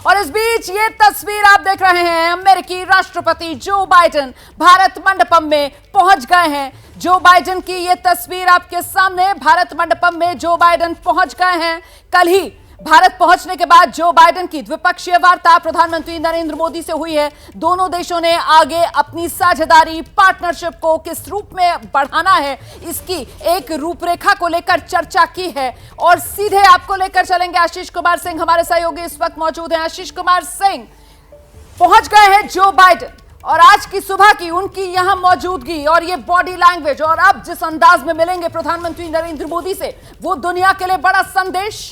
और इस बीच ये तस्वीर आप देख रहे हैं, अमेरिकी राष्ट्रपति जो बाइडेन भारत मंडपम में पहुंच गए हैं। जो बाइडेन की ये तस्वीर आपके सामने, भारत मंडपम में जो बाइडेन पहुंच गए हैं। कल ही भारत पहुंचने के बाद जो बाइडेन की द्विपक्षीय वार्ता प्रधानमंत्री नरेंद्र मोदी से हुई है। दोनों देशों ने आगे अपनी साझेदारी, पार्टनरशिप को किस रूप में बढ़ाना है, इसकी एक रूपरेखा को लेकर चर्चा की है। और सीधे आपको लेकर चलेंगे, आशीष कुमार सिंह हमारे सहयोगी इस वक्त मौजूद हैं। आशीष कुमार सिंह, पहुंच गए हैं जो बाइडेन और आज की सुबह की उनकी यहां मौजूदगी और ये बॉडी लैंग्वेज और अब जिस अंदाज में मिलेंगे प्रधानमंत्री नरेंद्र मोदी से, वो दुनिया के लिए बड़ा संदेश,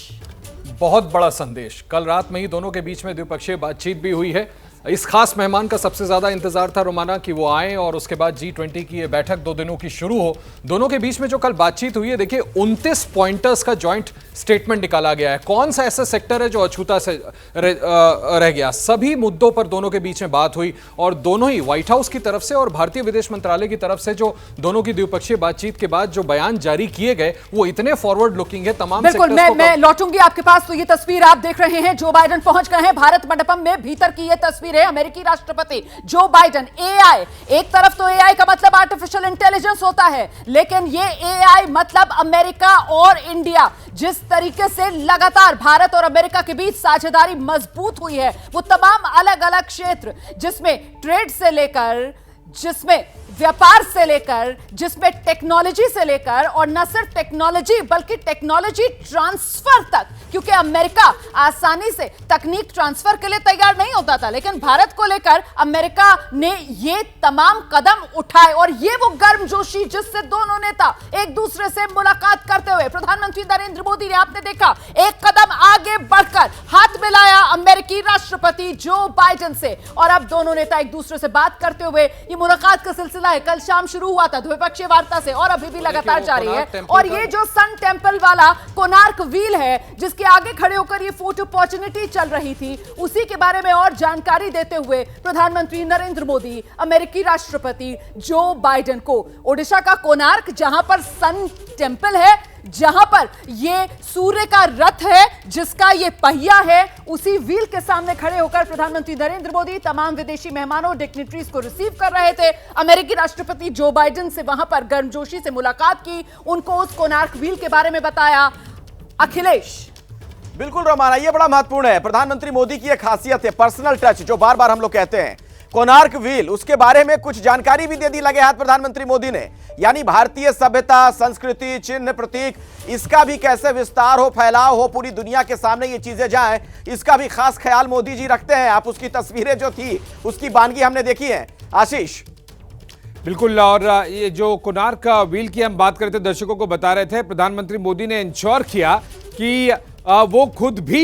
बहुत बड़ा संदेश। कल रात में ही दोनों के बीच में द्विपक्षीय बातचीत भी हुई है। इस खास मेहमान का सबसे ज्यादा इंतजार था रोमाना कि वो आए और उसके बाद G20 की ये बैठक 2 दिनों की शुरू हो। दोनों के बीच में जो कल बातचीत हुई है, देखिए 29 पॉइंटर्स का जॉइंट स्टेटमेंट निकाला गया है। कौन सा ऐसा सेक्टर है जो अछूता से रह गया, सभी मुद्दों पर दोनों के बीच में बात हुई। और दोनों ही व्हाइट हाउस की तरफ से और भारतीय विदेश मंत्रालय की तरफ से जो दोनों की द्विपक्षीय बातचीत के बाद जो बयान जारी किए गए, वो इतने फॉरवर्ड लुकिंग है। तमाम बिल्कुल, मैं लौटूंगी आपके पास। तो ये तस्वीर आप देख रहे हैं, जो बाइडेन पहुंच गए हैं भारत मंडपम में। भीतर की ये तस्वीर है, अमेरिकी राष्ट्रपति जो बाइडेन। एआई, एक तरफ तो एआई का मतलब आर्टिफिशियल इंटेलिजेंस होता है, लेकिन ये एआई मतलब अमेरिका और इंडिया। जिस तरीके से लगातार भारत और अमेरिका के बीच साझेदारी मजबूत हुई है, वो तमाम अलग अलग क्षेत्र, जिसमें ट्रेड से लेकर, जिसमें व्यापार से लेकर, जिसमें टेक्नोलॉजी से लेकर, और न सिर्फ टेक्नोलॉजी बल्कि टेक्नोलॉजी ट्रांसफर तक, क्योंकि अमेरिका आसानी से तकनीक ट्रांसफर के लिए तैयार नहीं होता था, लेकिन भारत को लेकर अमेरिका ने ये तमाम कदम उठाए। और ये वो गर्मजोशी जिससे दोनों नेता एक दूसरे से मुलाकात करते हुए, प्रधानमंत्री नरेंद्र मोदी ने, आपने देखा, एक कदम आगे बढ़कर हाथ मिलाया अमेरिकी राष्ट्रपति जो बाइडेन से, और अब दोनों नेता एक दूसरे से बात करते हुए, ये मुलाकात का सिलसिला है, कल शाम शुरू हुआ था द्विपक्षीय वार्ता से और अभी भी लगातार जारी है। और ये जो सन टेंपल वाला कोणार्क व्हील है, जिसके आगे खड़े होकर ये फोटो अपॉर्चुनिटी चल रही थी, उसी के बारे में और जानकारी देते हुए प्रधानमंत्री नरेंद्र मोदी अमेरिकी राष्ट्रपति जो बाइडेन को ओडिशा का कोणार्क, जहां पर सन टेंपल है, जहां पर ये सूर्य का रथ है, जिसका ये पहिया है, उसी व्हील के सामने खड़े होकर प्रधानमंत्री नरेंद्र मोदी तमाम विदेशी मेहमानों, डिग्निटरीज को रिसीव कर रहे थे। अमेरिकी राष्ट्रपति जो बाइडेन से वहां पर गर्मजोशी से मुलाकात की, उनको उस कोणार्क व्हील के बारे में बताया। अखिलेश, बिल्कुल रोमाना, ये बड़ा महत्वपूर्ण है। प्रधानमंत्री मोदी की एक खासियत है, पर्सनल टच, जो बार बार हम लोग कहते हैं। कोणार्क व्हील, उसके बारे में कुछ जानकारी भी दे दी लगे हाथ प्रधानमंत्री मोदी ने, यानी भारतीय सभ्यता, संस्कृति, चिन्ह, प्रतीक, इसका भी कैसे विस्तार हो, फैलाव हो, पूरी दुनिया के सामने ये चीजें जाएं, इसका भी खास ख्याल मोदी जी रखते हैं। आप उसकी तस्वीरें जो थी, उसकी बानगी हमने देखी है। आशीष, बिल्कुल, और ये जो कोणार्क व्हील की हम बात करते दर्शकों को बता रहे थे, प्रधानमंत्री मोदी ने इंश्योर किया कि वो खुद भी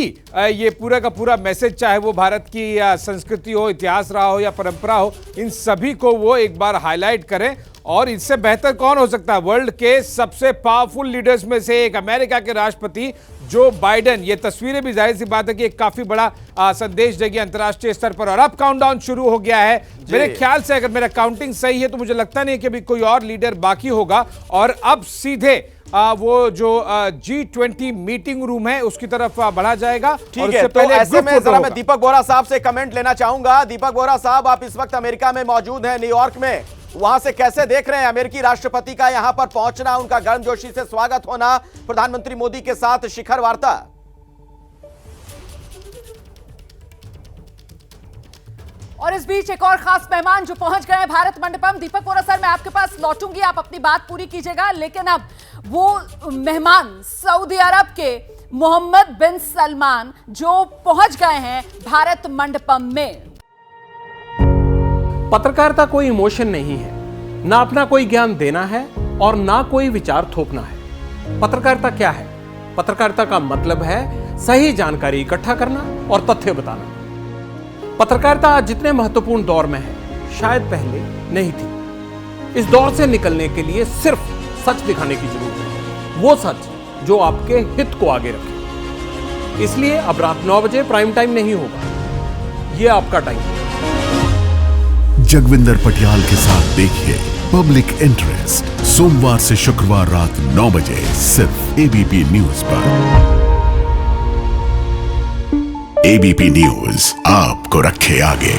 ये पूरा का पूरा मैसेज, चाहे वो भारत की संस्कृति हो, इतिहास रहा हो या परंपरा हो, इन सभी को वो एक बार हाईलाइट करें। और इससे बेहतर कौन हो सकता है, वर्ल्ड के सबसे पावरफुल लीडर्स में से एक अमेरिका के राष्ट्रपति जो बाइडेन। ये तस्वीरें भी जाहिर सी बात है कि एक काफी बड़ा संदेश देगी अंतर्राष्ट्रीय स्तर पर। और अब काउंटडाउन शुरू हो गया है। मेरे ख्याल से, अगर मेरा काउंटिंग सही है, तो मुझे लगता नहीं कि अभी कोई और लीडर बाकी होगा। और अब सीधे वो जो G20 मीटिंग रूम है, उसकी तरफ बढ़ा जाएगा। ठीक है, तो ऐसे में जरा मैं दीपक बोहरा साहब से कमेंट लेना चाहूंगा। दीपक बोहरा साहब, आप इस वक्त अमेरिका में मौजूद हैं, न्यूयॉर्क में, वहां से कैसे देख रहे हैं अमेरिकी राष्ट्रपति का यहां पर पहुंचना, उनका गर्मजोशी से स्वागत होना, प्रधानमंत्री मोदी के साथ शिखर वार्ता? और इस बीच एक और खास मेहमान जो पहुंच गए हैं भारत मंडपम। दीपक बोहरा सर, मैं आपके पास लौटूंगी, आप अपनी बात पूरी कीजिएगा, लेकिन अब वो मेहमान सऊदी अरब के मोहम्मद बिन सलमान जो पहुंच गए हैं भारत मंडपम में। पत्रकारिता कोई इमोशन नहीं है, ना अपना कोई ज्ञान देना है और ना कोई विचार थोपना है। पत्रकारिता क्या है? पत्रकारिता का मतलब है सही जानकारी इकट्ठा करना और तथ्य बताना। पत्रकारिता आज जितने महत्वपूर्ण दौर में है, शायद पहले नहीं थी। इस दौर से निकलने के लिए सिर्फ सच दिखाने की जरूरत है, वो सच जो आपके हित को आगे रखे। इसलिए अब रात 9 बजे प्राइम टाइम नहीं होगा, ये आपका टाइम है। जगविंदर पटियाल के साथ देखिए पब्लिक इंटरेस्ट, सोमवार से शुक्रवार रात 9 बजे सिर्फ एबीपी न्यूज पर। एबीपी न्यूज आपको रखे आगे।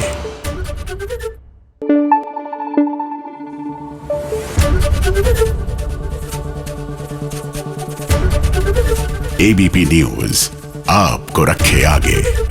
एबीपी न्यूज आपको रखे आगे।